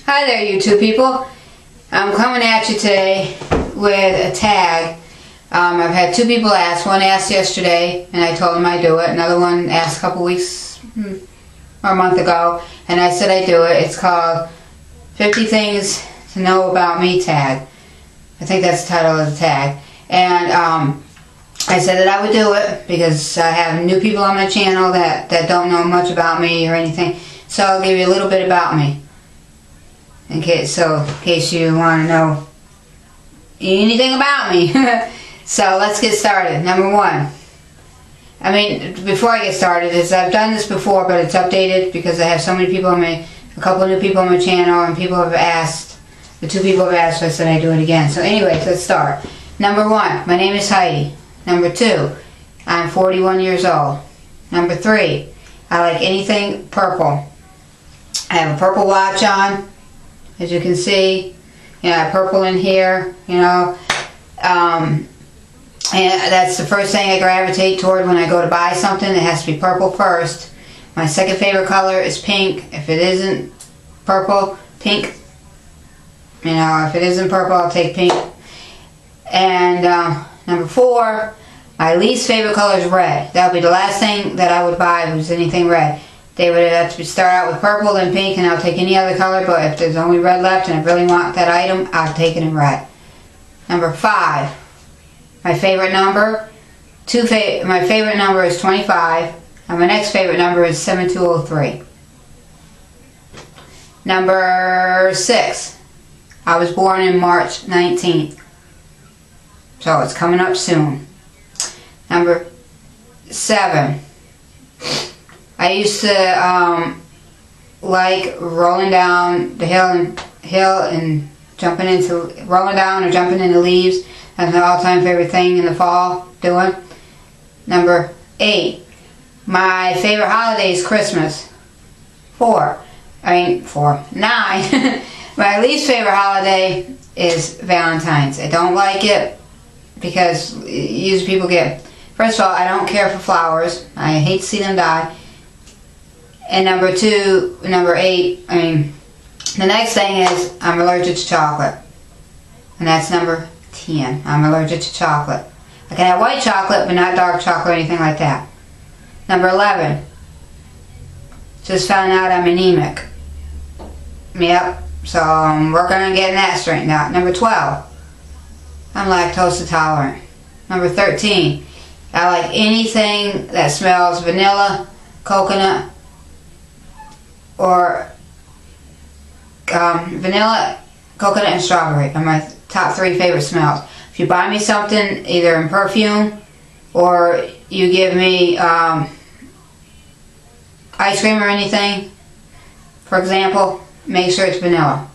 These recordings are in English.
Hi there, you two people. I'm coming at you today with a tag. I've had two people ask. One asked yesterday, and I told them I'd do it. Another one asked a couple weeks or a month ago, and I said I'd do it. It's called 50 Things to Know About Me tag. I think that's the title of the tag. And I said that I would do it because I have new people on my channel that don't know much about me or anything. So I'll give you a little bit about me. In case you want to know anything about me. So let's get started. Number one. Before I get started, I've done this before, but it's updated because I have so many people a couple of new people on my channel, and people have asked, the two people have asked, so I said I'd do it again. So anyways, let's start. Number one, my name is Heidi. Number two, I'm 41 years old. Number three, I like anything purple. I have a purple watch on. As you can see, I have purple in here, and that's the first thing I gravitate toward when I go to buy something. It has to be purple first. My second favorite color is pink. If it isn't purple, pink. If it isn't purple, I'll take pink. And number four, my least favorite color is red. That would be the last thing that I would buy if it was anything red. They would have to start out with purple, then pink, and I'll take any other color, but if there's only red left and I really want that item, I'll take it in red. Number five, my favorite number, my favorite number is 25, and my next favorite number is 7203. Number six, I was born in March 19th, so it's coming up soon. Number seven, I used to like rolling down the hill and rolling down or jumping into leaves. That's my all-time favorite thing in the fall doing. Number eight, my favorite holiday is Christmas. Nine. My least favorite holiday is Valentine's. I don't like it because usually people get. First of all, I don't care for flowers. I hate to see them die. And number eight, the next thing is I'm allergic to chocolate. And that's number 10. I'm allergic to chocolate. I can have white chocolate, but not dark chocolate or anything like that. Number 11, just found out I'm anemic. Yep, so I'm working on getting that straightened out. Number 12, I'm lactose intolerant. Number 13, I like anything that smells vanilla, coconut, or vanilla, coconut, and strawberry are my top three favorite smells. If you buy me something, either in perfume or you give me ice cream or anything, for example, make sure it's vanilla.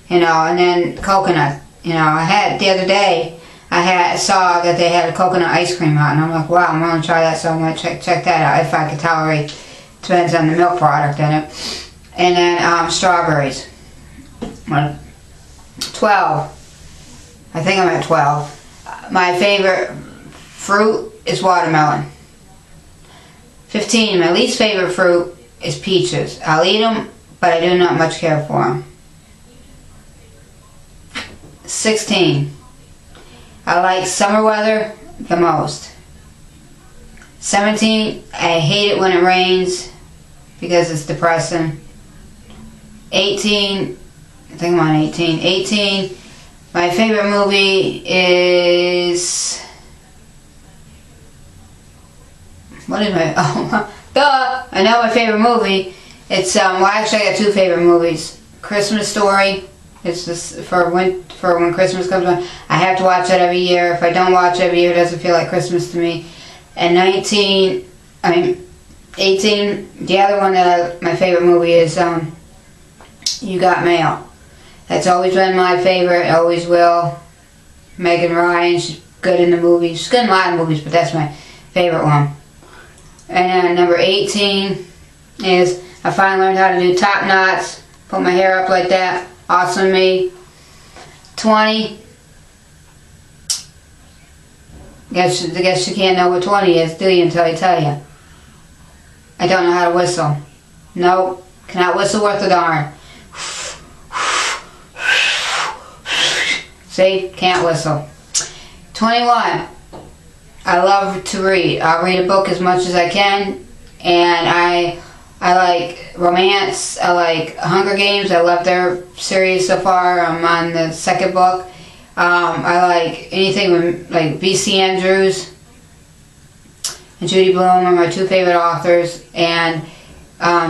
And then coconut. The other day, I saw that they had a coconut ice cream out, and I'm like, wow, I'm going to try that, so I'm going to check that out if I can tolerate. Depends on the milk product in it. And then strawberries. 12. I think I'm at 12. My favorite fruit is watermelon. 15. My least favorite fruit is peaches. I'll eat them, but I do not much care for them. 16. I like summer weather the most. 17. I hate it when it rains because it's depressing. 18. I think I'm on 18. 18. My favorite movie is... What is my... Oh, duh! I know my favorite movie. It's, actually I got two favorite movies. Christmas Story. It's just for when Christmas comes on. I have to watch that every year. If I don't watch it every year, it doesn't feel like Christmas to me. And 18, the other one my favorite movie is You Got Mail. That's always been my favorite, always will. Megan Ryan, she's good in the movies. She's good in a lot of movies, but that's my favorite one. And number 18 is I finally learned how to do top knots. Put my hair up like that. Awesome me. 20. Guess you can't know what 20 is, do you, until I tell you. I don't know how to whistle. Nope. Cannot whistle worth a darn. See? Can't whistle. 21. I love to read. I'll read a book as much as I can. And I like romance. I like Hunger Games. I love their series so far. I'm on the second book. I like anything with like V.C. Andrews and Judy Blume are my two favorite authors. And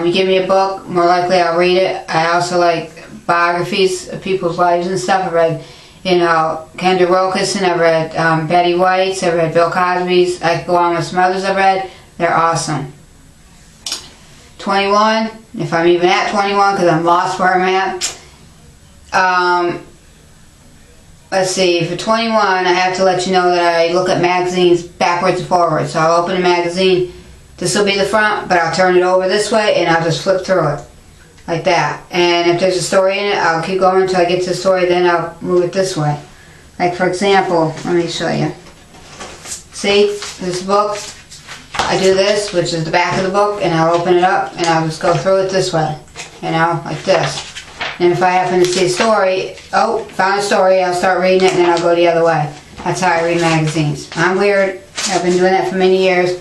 you give me a book, more likely I'll read it. I also like biographies of people's lives and stuff. I read, Kendra Wilkinson. I read Betty White's. I read Bill Cosby's. I could go on with some others I read. They're awesome. 21, if I'm even at 21, because I'm lost where I'm at. Let's see, for 21, I have to let you know that I look at magazines backwards and forwards. So I'll open a magazine. This will be the front, but I'll turn it over this way, and I'll just flip through it. Like that. And if there's a story in it, I'll keep going until I get to the story, then I'll move it this way. Like, for example, let me show you. See, this book, I do this, which is the back of the book, and I'll open it up, and I'll just go through it this way. Like this. And if I happen to see a story, found a story, I'll start reading it, and then I'll go the other way. That's how I read magazines. I'm weird. I've been doing that for many years.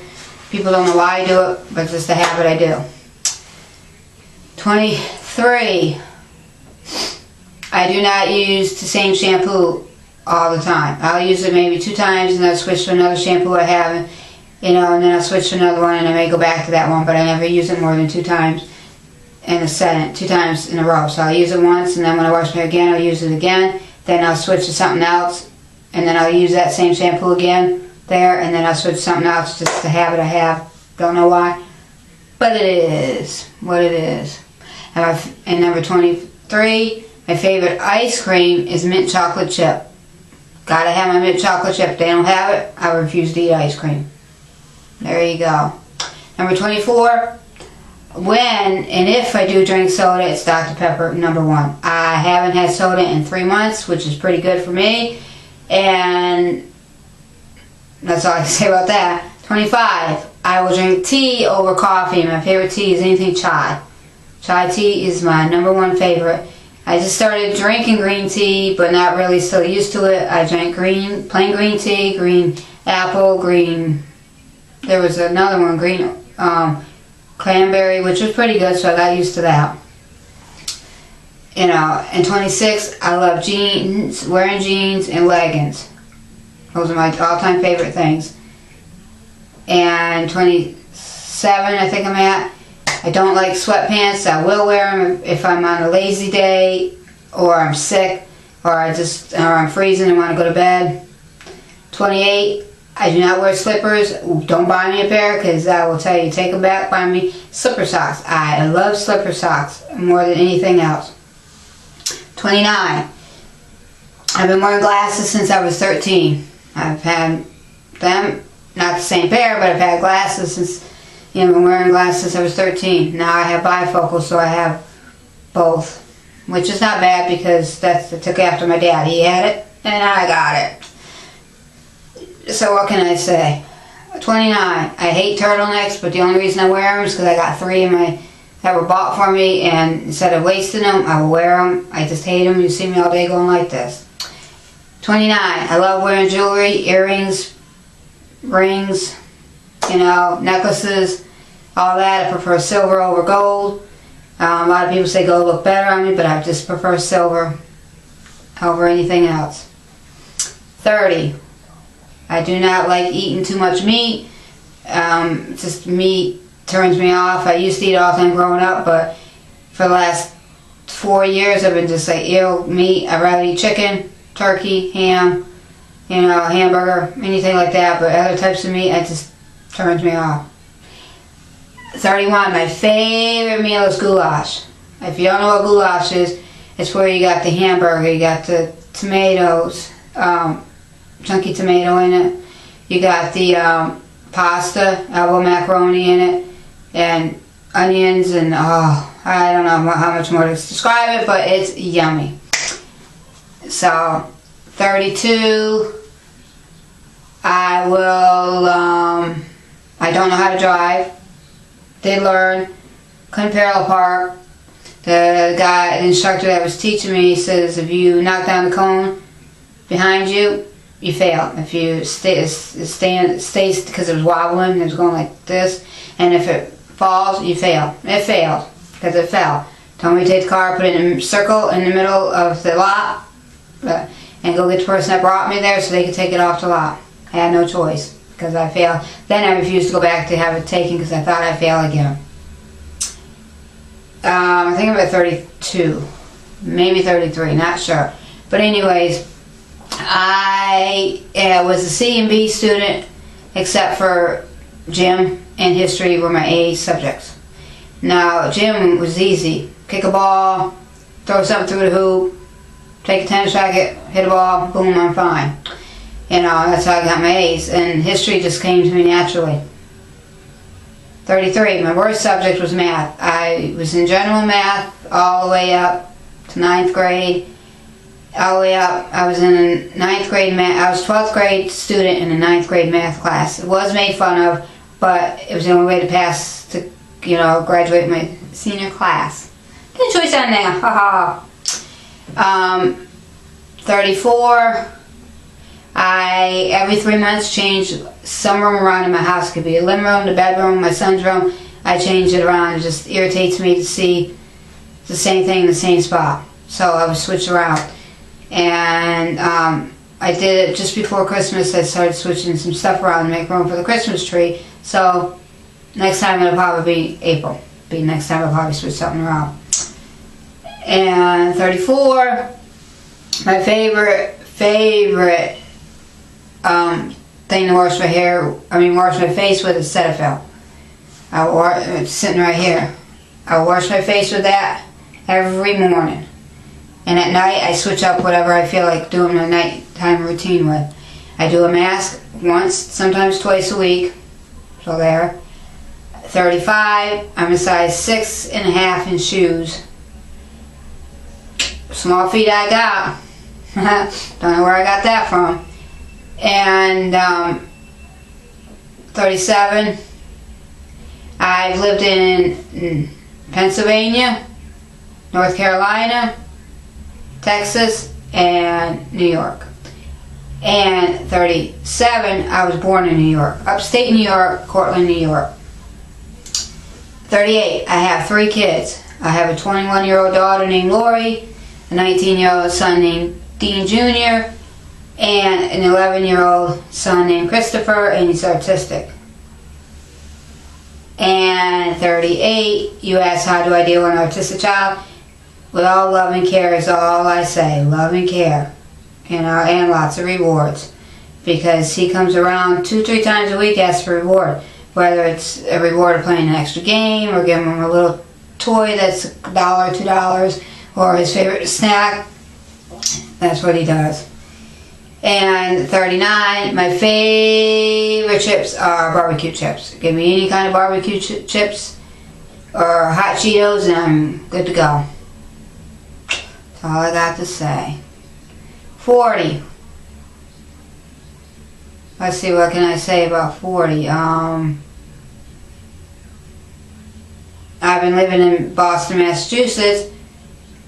People don't know why I do it, but it's just a habit I do. 23. I do not use the same shampoo all the time. I'll use it maybe 2 times, and I'll switch to another shampoo I have, and then I'll switch to another one, and I may go back to that one, but I never use it more than 2 times in a set, 2 times in a row. So I'll use it once, and then when I wash my hair again, I'll use it again. Then I'll switch to something else, and then I'll use that same shampoo again there, and then I'll switch to something else. Just a habit I have. Don't know why, but it is what it is. And number 23, my favorite ice cream is mint chocolate chip. Gotta have my mint chocolate chip. If they don't have it, I refuse to eat ice cream. There you go. Number 24, when and if I do drink soda, it's Dr. Pepper, number 1. I haven't had soda in 3 months, which is pretty good for me. And that's all I can say about that. 25, I will drink tea over coffee. My favorite tea is anything chai. Chai tea is my number 1 favorite. I just started drinking green tea, but not really still used to it. I drank plain green tea, green apple, there was another one, green cranberry, which was pretty good, so I got used to that. And 26, I love jeans, wearing jeans and leggings. Those are my all-time favorite things. And 27, I think I'm at. I don't like sweatpants. I will wear them if I'm on a lazy day, or I'm sick, or I'm freezing and want to go to bed. 28, I do not wear slippers. Don't buy me a pair, because I will tell you, take them back, buy me slipper socks. I love slipper socks more than anything else. 29, I've been wearing glasses since I was 13. I've had them, not the same pair, but I've had glasses since, I've been wearing glasses since I was 13. Now I have bifocals, so I have both, which is not bad, because I took after my dad. He had it, and I got it. So what can I say? 29, I hate turtlenecks, but the only reason I wear them is because I got 3 that were bought for me, and instead of wasting them, I will wear them. I just hate them. You see me all day going like this. 29, I love wearing jewelry, earrings, rings, necklaces, all that. I prefer silver over gold. A lot of people say gold look better on me, but I just prefer silver over anything else. 30, I do not like eating too much meat. Just meat turns me off. I used to eat all the time growing up, but for the last 4 years I've been just like, ew, meat. I'd rather eat chicken, turkey, ham, hamburger, anything like that, but other types of meat, it just turns me off. 31, my favorite meal is goulash. If you don't know what goulash is, it's where you got the hamburger, you got the tomatoes, chunky tomato in it, you got the pasta, elbow macaroni in it, and onions, and I don't know how much more to describe it, but it's yummy. So 32, I don't know how to drive. Did learn, couldn't parallel park. The instructor that was teaching me, says if you knock down the cone behind you, you fail. If you it stays because it was wobbling, it was going like this, and if it falls, you fail. It failed because it fell. Told me to take the car, put it in a circle in the middle of the lot, and go get the person that brought me there so they could take it off the lot. I had no choice because I failed. Then I refused to go back to have it taken because I thought I'd fail again. I think I'm at 32, maybe 33, not sure. But anyways, I was a C and B student, except for gym and history were my A subjects. Now, gym was easy. Kick a ball, throw something through the hoop, take a tennis racket, hit a ball, boom, I'm fine. You know, that's how I got my A's. And history just came to me naturally. 33, my worst subject was math. I was in general math all the way up to 9th grade. All the way up, I was in a 9th grade math. I was 12th grade student in a 9th grade math class. It was made fun of, but it was the only way to pass to, you know, graduate my senior class. Good choice on there, haha. 34, I every 3 months changed some room around in my house. It could be a living room, the bedroom, my son's room. I changed it around. It just irritates me to see the same thing in the same spot. So I would switch around. And I did it just before Christmas. I started switching some stuff around to make room for the Christmas tree. So next time it'll probably be April. Next time I'll probably switch something around. And 34, my favorite thing to wash my wash my face with is Cetaphil. It's sitting right here. I wash my face with that every morning. And at night, I switch up whatever I feel like doing my nighttime routine with. I do a mask once, sometimes twice a week. So there. 35, I'm a size 6.5 in shoes. Small feet I got. Don't know where I got that from. And 37, I've lived in Pennsylvania, North Carolina, Texas, and New York. And 37, I was born in New York. Upstate New York, Cortland, New York. 38, I have 3 kids. I have a 21-year-old daughter named Lori, a 19-year-old son named Dean Jr., and an 11-year-old son named Christopher, and he's autistic. And 38, you ask how do I deal with an autistic child? With all love and care is all I say. Love and care. You know, and lots of rewards. Because he comes around 2-3 times a week, asks for reward. Whether it's a reward of playing an extra game, or giving him a little toy that's $1, $2, or his favorite snack. That's what he does. And 39, my favorite chips are barbecue chips. Give me any kind of barbecue chips or hot Cheetos and I'm good to go. That's all I got to say. 40. Let's see, what can I say about 40? I've been living in Boston, Massachusetts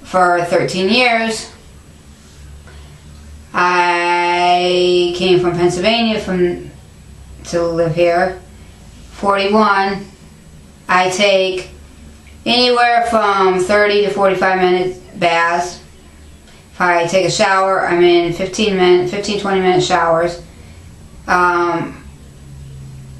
for 13 years. I came from Pennsylvania to live here. 41. I take anywhere from 30 to 45 minute baths. If I take a shower, I'm in 15-20 minute showers. Don't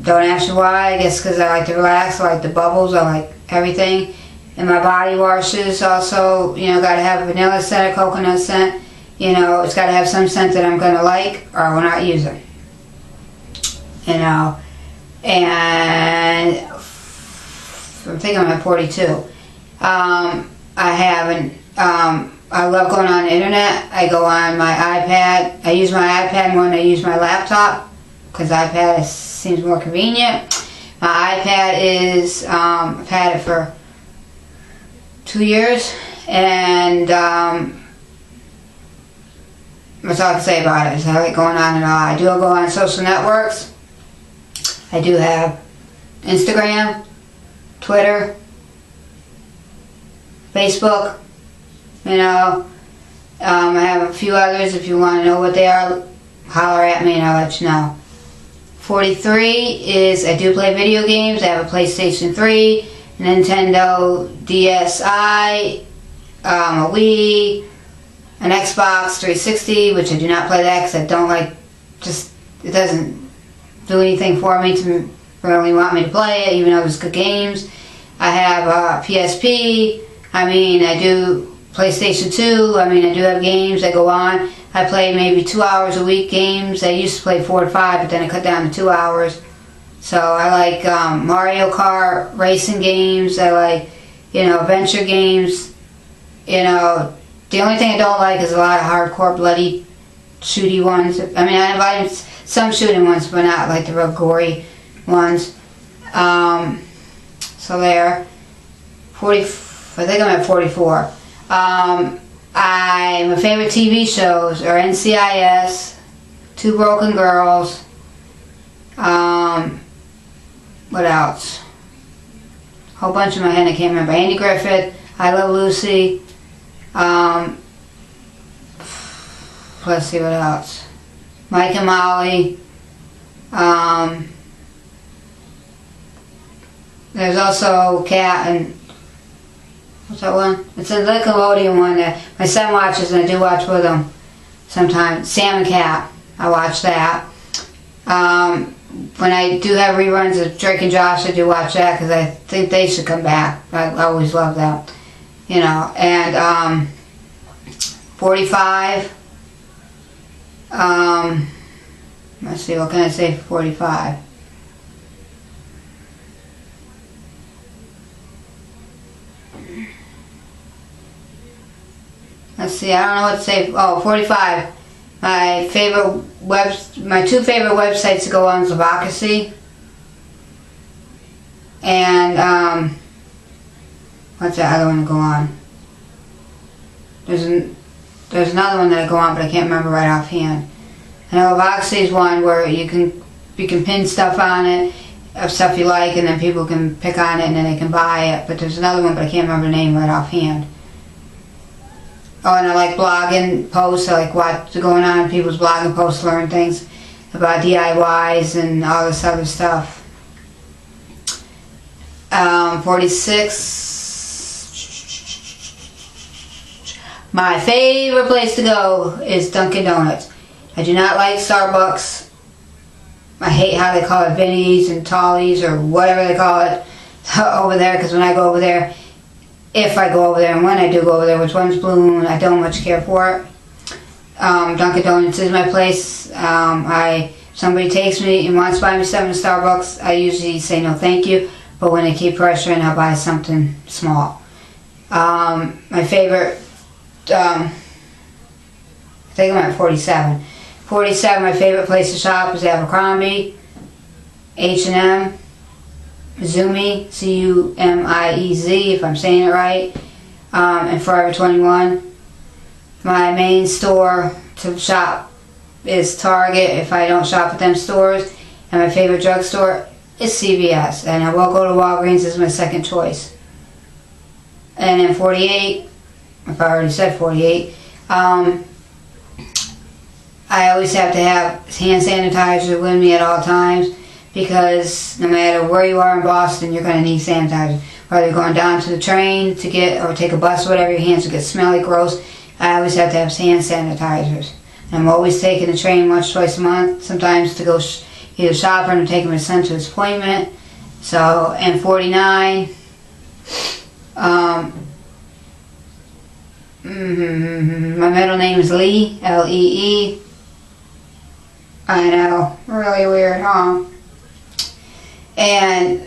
ask me why. I guess because I like to relax. I like the bubbles. I like everything. And my body washes also, you know, got to have vanilla scent or coconut scent. You know, it's got to have some scent that I'm going to like or I will not use it. You know, and I think I'm at 42. I love going on the internet. I go on my iPad. I use my iPad more than I use my laptop because iPad seems more convenient. My iPad is, I've had it for 2 years, and that's all I can say about it. Is I like going on and on. I do go on social networks. I do have Instagram, Twitter, Facebook, you know, I have a few others. If you want to know what they are, holler at me and I'll let you know. 43 is I do play video games. I have a PlayStation 3, Nintendo DSi, a Wii, an Xbox 360, which I do not play that because I don't like, it doesn't do anything for me to really want me to play it, even though there's good games. I have a PSP. I do PlayStation 2. I do have games that go on. I play maybe 2 hours a week games. I used to play 4 to 5, but then I cut down to 2 hours. So I like Mario Kart racing games. I like, adventure games. The only thing I don't like is a lot of hardcore, bloody, shooty ones. I like some shooting ones, but not like the real gory ones. So there. 40. I think I'm at 44. My favorite TV shows are NCIS, Two Broken Girls. What else? A whole bunch in my head I can't remember. Andy Griffith, I Love Lucy. Let's see what else. Mike and Molly. There's also Cat and what's that one? It's a Nickelodeon one that my son watches and I do watch with him sometimes. Sam and Cat. I watch that. When I do have reruns of Drake and Josh, I do watch that because I think they should come back. I always love that. And 45. Let's see, what can I say for 45? Let's see, I don't know what to say. Oh, 45. My two favorite websites to go on is Advocacy and what's that other one to go on? There's another one that I go on, but I can't remember right offhand. I know Advocacy is one where you can pin stuff on it of stuff you like, and then people can pick on it and then they can buy it. But there's another one, but I can't remember the name right offhand. Oh, and I like blogging posts. I like what's going on in people's blogging posts, learn things about DIYs and all this other stuff. 46. My favorite place to go is Dunkin' Donuts. I do not like Starbucks. I hate how they call it Vinnie's and Tolly's or whatever they call it over there, because when I go over there, if I go over there, and when I do go over there, which one's blue, and I don't much care for it. Dunkin' Donuts is my place. Somebody takes me and wants to buy me something at Starbucks, I usually say no thank you, but when they keep pressuring, I'll buy something small. My favorite, I think I'm at 47. 47, my favorite place to shop is Abercrombie, H&M, Zumi, C-U-M-I-E-Z, if I'm saying it right, and Forever 21. My main store to shop is Target if I don't shop at them stores, and my favorite drugstore is CVS, and I will go to Walgreens as my second choice. And then 48, if I already said 48, I always have to have hand sanitizer with me at all times, because no matter where you are in Boston, you're going to need sanitizer. Whether you're going down to the train to get, or take a bus or whatever, your hands will get smelly, gross. I always have to have hand sanitizers. And I'm always taking the train once, twice a month, sometimes to go either shopping or taking my son to his appointment. So, and 49, my middle name is Lee, L-E-E. I know, really weird, huh? And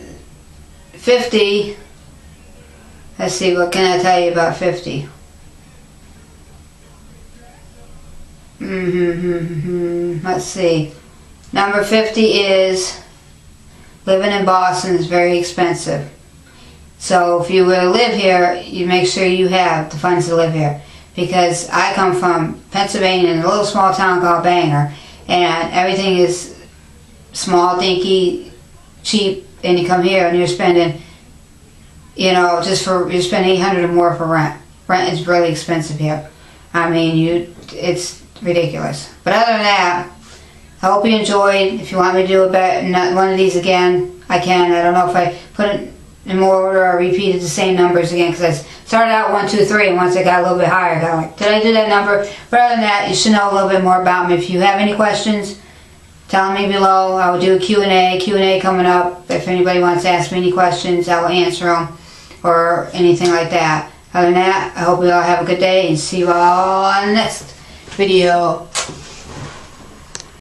50, let's see, what can I tell you about 50? Let's see. Number 50 is living in Boston is very expensive. So if you were to live here, you make sure you have the funds to live here. Because I come from Pennsylvania in a little small town called Bangor, and everything is small, dinky, cheap, and you come here and you're spending, you're spending $800 or more for rent. Rent is really expensive here. I mean, it's ridiculous. But other than that, I hope you enjoyed. If you want me to do one of these again, I can. I don't know if I put it in more order or repeated the same numbers again, because I started out 1, 2, 3, and once I got a little bit higher, I got like, did I do that number? But other than that, you should know a little bit more about me. If you have any questions, tell me below. I will do a Q&A coming up. If anybody wants to ask me any questions, I will answer them, or anything like that. Other than that, I hope you all have a good day, and see you all on the next video.